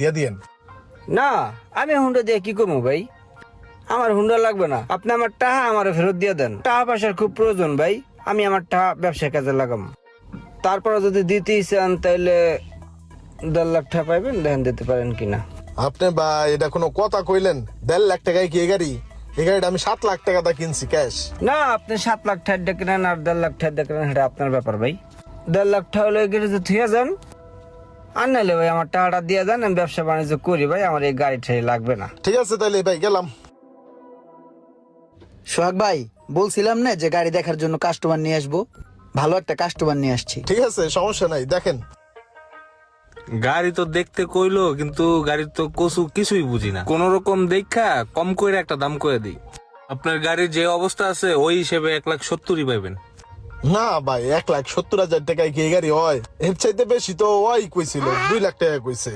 দিয়ে দিয়েন। না, আমি হুন্ডা দিয়ে কি করবো ভাই? আমার হুন্ডা লাগবে না, আপনি আমার টাকা আমার ফেরত দিয়ে দেন। টাকা পয়সার খুব প্রয়োজন ভাই, আমি আমার টাকা ব্যবসার কাজে লাগাম। তারপরে যদি দিতেই চান তাহলে 1.5 লাখ টাকা পাইবেন, দেখেন দিতে পারেন কিনা। আপনি ভাই এটা কোনো কথা কইলেন? 1.5 লাখ টাকায় কি এই গাড়িটা আমি 7 লাখ টাকা দা কিনছি ক্যাশ। না, আপনি 7 লাখ টাকা দিয়ে কিনেন আর 1.5 লাখ টাকা দিয়ে কিনেন, সেটা আপনার ব্যাপার ভাই। 1.5 লাখ টাকা হলে গ্যারেজে থুয়ে যান, আর নাহলে ভাই আমার টাকাটা দিয়ে দেন, আমি ব্যবসা বাণিজ্য করি ভাই, আমার এই গাড়ি ঠাড়ি লাগবে না। ঠিক আছে তাহলে ভাই গেলাম। সোহাগ ভাই, বলছিলাম না যে গাড়ি দেখার জন্য কাস্টমার নিয়ে আসবো, ভালো একটা কাস্টমার নিয়ে আসছি। ঠিক আছে সমস্যা নাই, দেখেন। গাড়ি তো দেখতে কইলো, কিন্তু গাড়ির তো কিছুই বুঝি না। কোন রকম দেখা কম করে একটা দাম করে দিই। আপনার গাড়ির যে অবস্থা আছে ওই হিসেবে 1,70,000 পাইবেন। না ভাই 1,70,000 টাকায় কি এই গাড়ি হয়? এর চাইতে বেশি তো ওই কইছিল, 2 লাখ টাকা কইছে।